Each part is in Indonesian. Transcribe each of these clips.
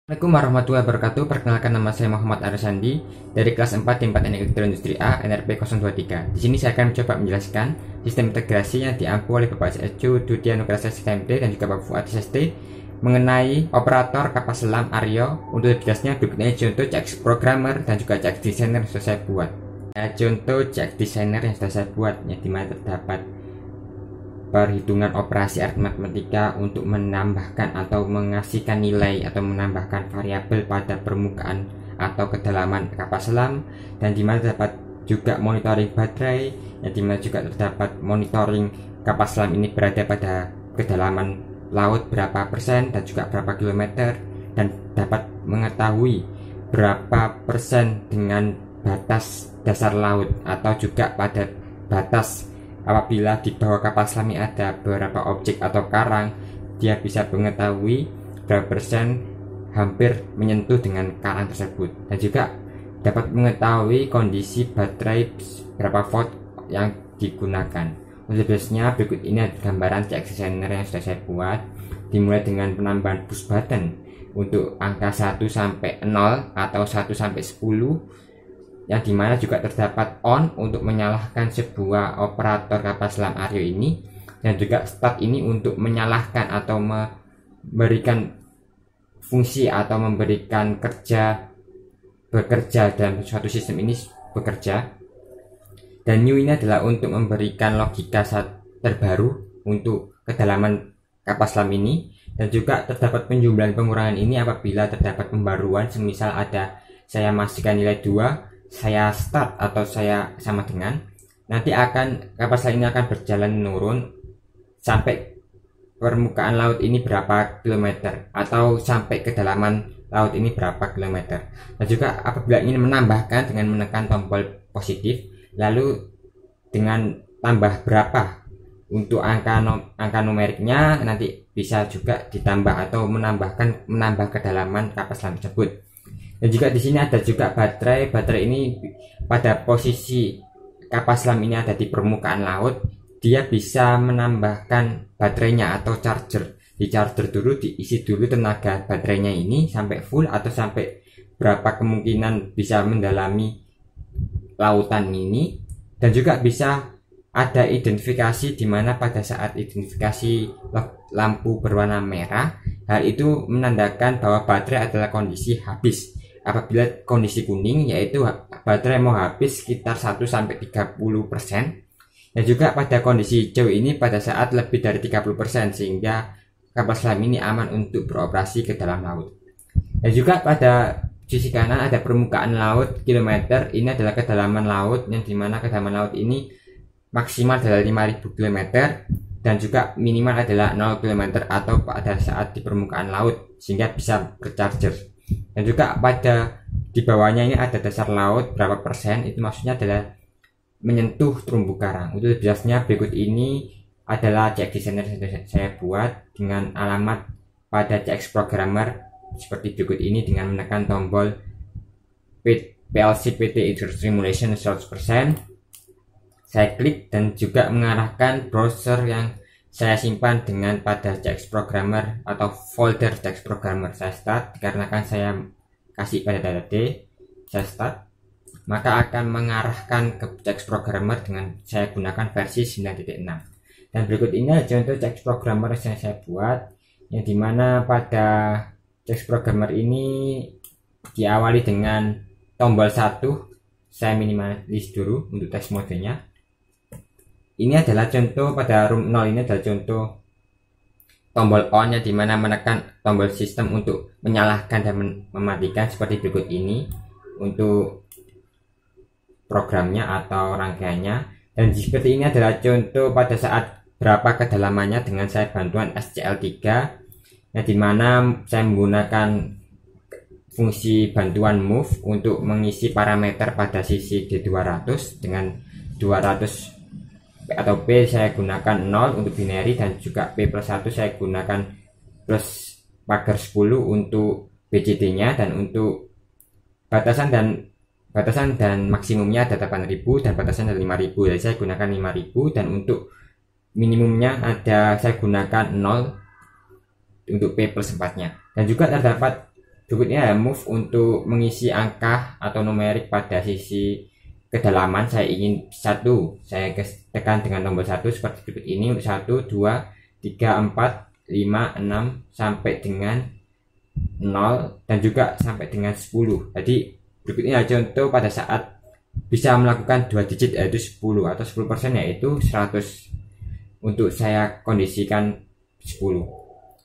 Assalamualaikum warahmatullahi wabarakatuh. Perkenalkan, nama saya Muhammad Arsandi dari kelas 4 Tempat Elektro-Industri A NRP 023. Di sini saya akan mencoba menjelaskan sistem integrasi yang diampu oleh Bapak SSU Dudya Nugraha STMT dan juga Bapak Fuad SST mengenai operator kapas selam Aryo. Untuk jelasnya berikutnya contoh CX Programmer dan juga CX Designer yang sudah saya buat. Contoh CX Designer yang sudah saya buat, yang dimana terdapat perhitungan operasi aritmatika untuk menambahkan atau mengasihkan nilai atau menambahkan variabel pada permukaan atau kedalaman kapas selam, dan dimana terdapat juga monitoring baterai, yang dimana juga terdapat monitoring kapas selam ini berada pada kedalaman laut berapa persen dan juga berapa kilometer, dan dapat mengetahui berapa persen dengan batas dasar laut atau juga pada batas apabila di bawah kapal selam ini ada beberapa objek atau karang, dia bisa mengetahui berapa persen hampir menyentuh dengan karang tersebut, dan juga dapat mengetahui kondisi baterai berapa volt yang digunakan. Untuk jelasnya berikut ini ada gambaran CX Designer yang sudah saya buat, dimulai dengan penambahan push button untuk angka 1 sampai 0 atau 1 sampai 10, yang dimana juga terdapat on untuk menyalahkan sebuah operator kapal selam Aryo ini, dan juga start ini untuk menyalahkan atau memberikan fungsi atau memberikan bekerja dalam suatu sistem ini bekerja, dan new ini adalah untuk memberikan logika terbaru untuk kedalaman kapal selam ini, dan juga terdapat penjumlahan pengurangan ini apabila terdapat pembaruan, semisal ada saya masukkan nilai 2, saya start atau saya sama dengan, nanti kapal selam ini akan berjalan menurun sampai permukaan laut ini berapa kilometer atau sampai kedalaman laut ini berapa kilometer. Dan juga apabila ingin menambahkan dengan menekan tombol positif, lalu dengan tambah berapa untuk angka numeriknya, nanti bisa juga ditambah atau menambah kedalaman kapal selam tersebut. Dan juga di sini ada juga baterai. Baterai ini pada posisi kapal selam ini ada di permukaan laut, dia bisa menambahkan baterainya atau charger. Di charger dulu, diisi dulu tenaga baterainya ini sampai full atau sampai berapa kemungkinan bisa mendalami lautan ini. Dan juga bisa ada identifikasi, di mana pada saat identifikasi lampu berwarna merah, hal itu menandakan bahwa baterai adalah kondisi habis. Apabila kondisi kuning, yaitu baterai mau habis sekitar 1-30%, dan juga pada kondisi hijau ini pada saat lebih dari 30%, sehingga kapal selam ini aman untuk beroperasi ke dalam laut. Dan juga pada sisi kanan ada permukaan laut kilometer, ini adalah kedalaman laut, yang dimana kedalaman laut ini maksimal adalah 5000 km dan juga minimal adalah 0 km atau pada saat di permukaan laut, sehingga bisa bercharger. Dan juga pada di bawahnya ini ada dasar laut berapa persen, itu maksudnya adalah menyentuh terumbu karang. Untuk jelasnya berikut ini adalah CX Designer yang saya buat dengan alamat pada CX Programmer seperti berikut ini, dengan menekan tombol PLC PT Simulation 100%, saya klik dan juga mengarahkan browser yang saya simpan dengan pada CX Programmer atau folder CX Programmer. Saya start, dikarenakan saya kasih pada data D, saya start, maka akan mengarahkan ke CX Programmer dengan saya gunakan versi 9.6. Dan berikut ini contoh CX Programmer yang saya buat, yang dimana pada CX Programmer ini diawali dengan tombol 1, saya minimalis dulu untuk test modenya. Ini adalah contoh pada room 0, ini adalah contoh tombol on, yang dimana menekan tombol sistem untuk menyalakan dan mematikan seperti berikut ini untuk programnya atau rangkaiannya. Dan seperti ini adalah contoh pada saat berapa kedalamannya dengan saya bantuan SCL3, yang dimana saya menggunakan fungsi bantuan move untuk mengisi parameter pada sisi D200 dengan 200 atau P saya gunakan 0 untuk binary, dan juga P plus 1 saya gunakan plus pagar 10 untuk BCD nya, dan untuk batasan dan maksimumnya ada 8000 dan batasan ada 5000, jadi saya gunakan 5000, dan untuk minimumnya saya gunakan 0 untuk P plus 4 nya. Dan juga terdapat Berikutnya move untuk mengisi angka atau numerik pada sisi kedalaman. Saya ingin 1, saya tekan dengan tombol 1 seperti berikut ini untuk 1, 2, 3, 4, 5, 6 sampai dengan 0 dan juga sampai dengan 10. Jadi berikutnya contoh pada saat bisa melakukan 2 digit yaitu 10 atau 10% yaitu 100. Untuk saya kondisikan 10.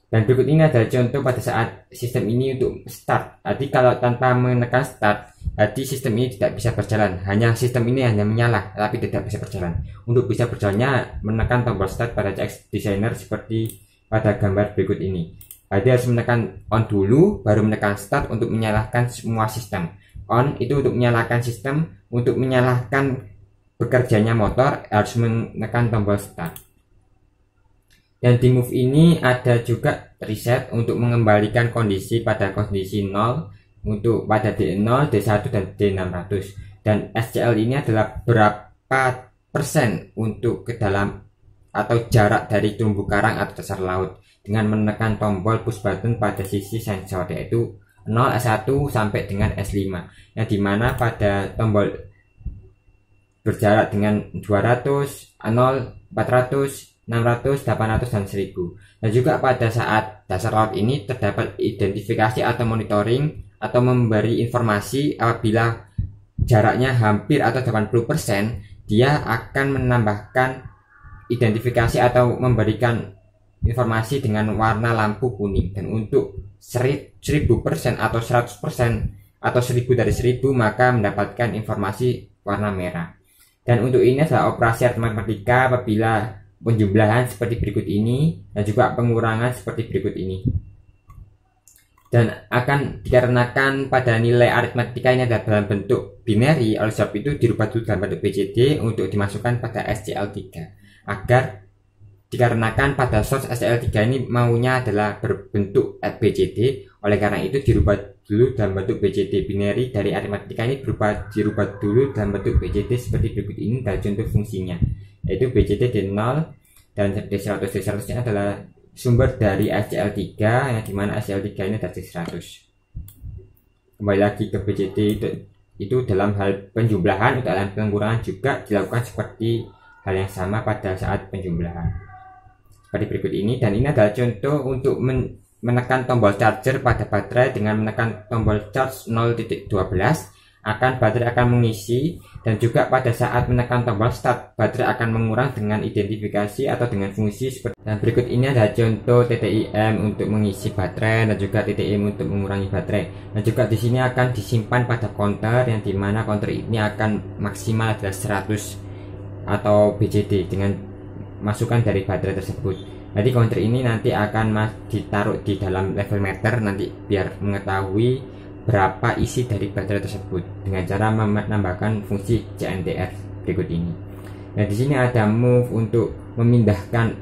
Dan berikut ini adalah contoh pada saat sistem ini untuk start. Jadi kalau tanpa menekan start, jadi sistem ini tidak bisa berjalan. Sistem ini hanya menyala, tapi tidak bisa berjalan. Untuk bisa berjalannya, menekan tombol start pada CX Designer seperti pada gambar berikut ini. Jadi harus menekan on dulu, baru menekan start untuk menyalakan semua sistem. On itu untuk menyalakan sistem, untuk menyalakan bekerjanya motor harus menekan tombol start. Dan di move ini ada juga reset untuk mengembalikan kondisi pada kondisi 0 untuk pada D0, D1 dan D600. Dan SCL ini adalah berapa persen untuk ke dalam atau jarak dari terumbu karang atau dasar laut dengan menekan tombol push button pada sisi sensor yaitu 0, S1 sampai dengan S5. Yang dimana pada tombol berjarak dengan 200, 0, 400, 600, 800 dan 1000. Dan juga pada saat dasar laut ini terdapat identifikasi atau monitoring atau memberi informasi apabila jaraknya hampir atau 80%, dia akan menambahkan identifikasi atau memberikan informasi dengan warna lampu kuning. Dan untuk 1000% atau 100% atau 1000 dari 1000 maka mendapatkan informasi warna merah. Dan untuk ini adalah operasi matematika apabila penjumlahan seperti berikut ini dan juga pengurangan seperti berikut ini, dan akan dikarenakan pada nilai aritmatika ini adalah dalam bentuk binary, oleh sebab itu dirubah dulu dalam bentuk BCD untuk dimasukkan pada SCL3 agar dikarenakan pada source SCL3 ini maunya adalah berbentuk BCD, oleh karena itu dirubah dulu dalam bentuk BCD. Binary dari aritmatika ini dirubah dulu dalam bentuk BCD seperti berikut ini. Dan contoh fungsinya yaitu BCD D0 dan D100. D100 nya adalah sumber dari SCL3 yang dimana SCL3 ini dari 100. Kembali lagi ke BCD itu dalam hal penjumlahan, untuk dalam pengurangan juga dilakukan seperti hal yang sama pada saat penjumlahan seperti berikut ini. Dan ini adalah contoh untuk menekan tombol charger pada baterai. Dengan menekan tombol charge 0.12 baterai akan mengisi, dan juga pada saat menekan tombol start baterai akan mengurang dengan identifikasi atau dengan fungsi seperti. Dan berikut ini adalah contoh TTIM untuk mengisi baterai dan juga TTIM untuk mengurangi baterai. Dan juga di sini akan disimpan pada counter, yang dimana counter ini akan maksimal adalah 100 atau BCD dengan masukan dari baterai tersebut. Jadi counter ini nanti akan ditaruh di dalam level meter nanti biar mengetahui berapa isi dari baterai tersebut dengan cara menambahkan fungsi CNTR berikut ini. Nah, di sini ada move untuk memindahkan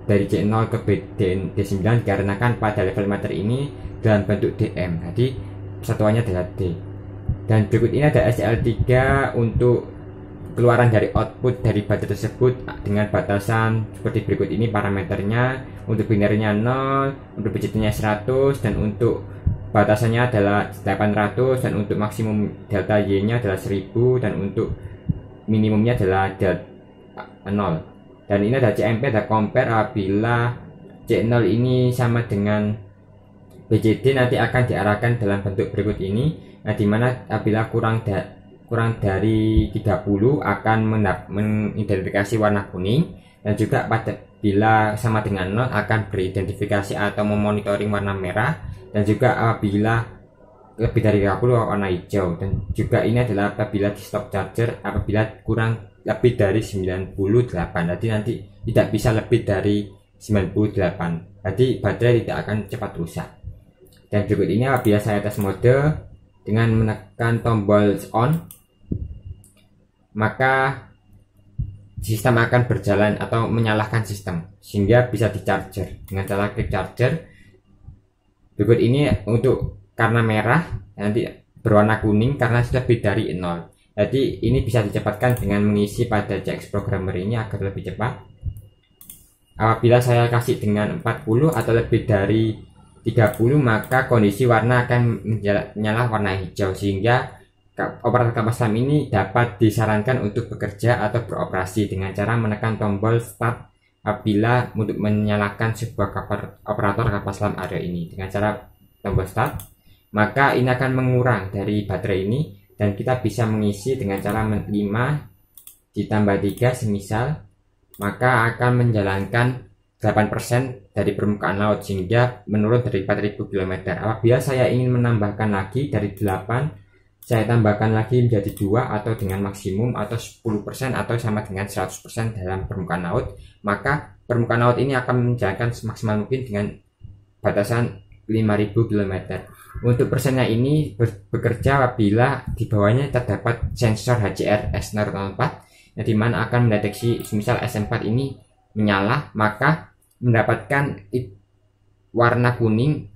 dari C0 ke D9 dikarenakan pada level meter ini dalam bentuk DM. Jadi satuannya adalah D. Dan berikut ini ada SCL3 untuk keluaran dari output dari baterai tersebut dengan batasan seperti berikut ini parameternya. Untuk binary-nya 0, untuk BCD-nya 100, dan untuk batasannya adalah 800, dan untuk maksimum delta Y nya adalah 1000, dan untuk minimumnya adalah delta 0. Dan ini ada CMP, ada compare. Apabila C0 ini sama dengan BCD nanti akan diarahkan dalam bentuk berikut ini. Nah, dimana apabila kurang dari 30 akan mengidentifikasi warna kuning, dan juga bila sama dengan 0 akan beridentifikasi atau memonitoring warna merah, dan juga apabila lebih dari 30 warna hijau. Dan juga ini adalah apabila di stop charger apabila kurang lebih dari 98. Jadi nanti tidak bisa lebih dari 98. Jadi baterai tidak akan cepat rusak. Dan berikut ini apabila saya tes mode dengan menekan tombol on, maka sistem akan berjalan atau menyalakan sistem sehingga bisa di charger dengan cara klik charger. Berikut ini untuk karena merah nanti berwarna kuning karena sudah lebih dari 0. Jadi ini bisa dicepatkan dengan mengisi pada CX programmer ini agar lebih cepat. Apabila saya kasih dengan 40 atau lebih dari 30, maka kondisi warna akan menyala warna hijau, sehingga operator kapal selam ini dapat disarankan untuk bekerja atau beroperasi dengan cara menekan tombol start apabila untuk menyalakan sebuah operator kapal selam Aryo ini. Dengan cara tombol start, maka ini akan mengurang dari baterai ini dan kita bisa mengisi dengan cara 5 ditambah 3 semisal, maka akan menjalankan 8% dari permukaan laut sehingga menurun dari 4000 km. Apabila saya ingin menambahkan lagi dari 8, saya tambahkan lagi menjadi 2 atau dengan maksimum atau 10% atau sama dengan 100% dalam permukaan laut, maka permukaan laut ini akan menjalankan semaksimal mungkin dengan batasan 5000 km. Untuk persennya ini bekerja apabila di bawahnya terdapat sensor HCR S004 yang dimana akan mendeteksi misal S4 ini menyala, maka mendapatkan warna kuning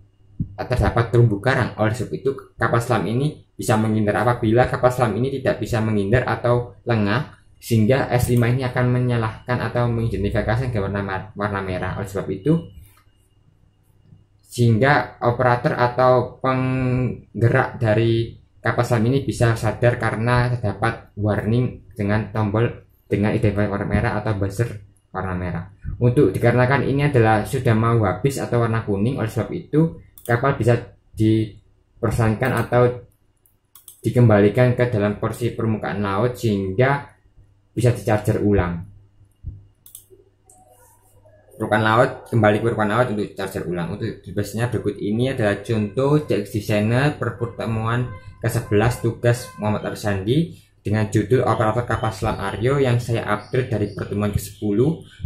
terdapat terumbu karang. Oleh sebab itu kapal selam ini bisa menghindar. Apabila kapal selam ini tidak bisa menghindar atau lengah, sehingga S5 ini akan menyalahkan atau mengidentifikasi ke warna merah. Oleh sebab itu, sehingga operator atau penggerak dari kapal selam ini bisa sadar karena terdapat warning dengan tombol dengan identifikasi warna merah atau buzzer warna merah. Untuk dikarenakan ini adalah sudah mau habis atau warna kuning, oleh sebab itu kapal bisa dipersangkan atau dikembalikan ke dalam porsi permukaan laut sehingga bisa dicharger ulang. Permukaan laut, kembali ke permukaan laut untuk charger ulang. Untuk tugasnya berikut ini adalah contoh CX Designer pertemuan ke-11 tugas Muhammad Arsandi dengan judul operator kapal selam Aryo yang saya upgrade dari pertemuan ke-10,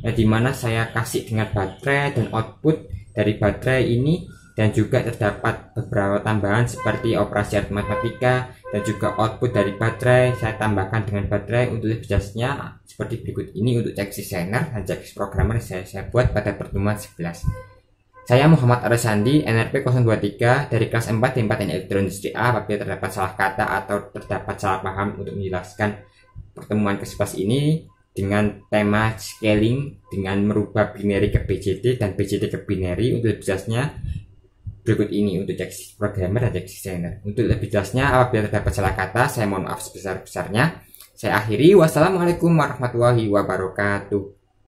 yang dimana saya kasih dengan baterai dan output dari baterai ini, dan juga terdapat beberapa tambahan seperti operasi matematika dan juga output dari baterai saya tambahkan dengan baterai. Untuk lebih jelasnya seperti berikut ini untuk CX Designer dan CX Programmer saya buat pada pertemuan 11. Saya Muhammad Arsandi, NRP 023 dari kelas 4 di 4 Elektronik Industri A. Apabila terdapat salah kata atau terdapat salah paham untuk menjelaskan pertemuan ke-11 ini dengan tema scaling dengan merubah binary ke BJT dan BJT ke binary, untuk lebih jelasnya berikut ini untuk CX Programmer dan CX Designer. Untuk lebih jelasnya apabila terdapat salah kata, saya mohon maaf sebesar-besarnya. Saya akhiri. Wassalamualaikum warahmatullahi wabarakatuh.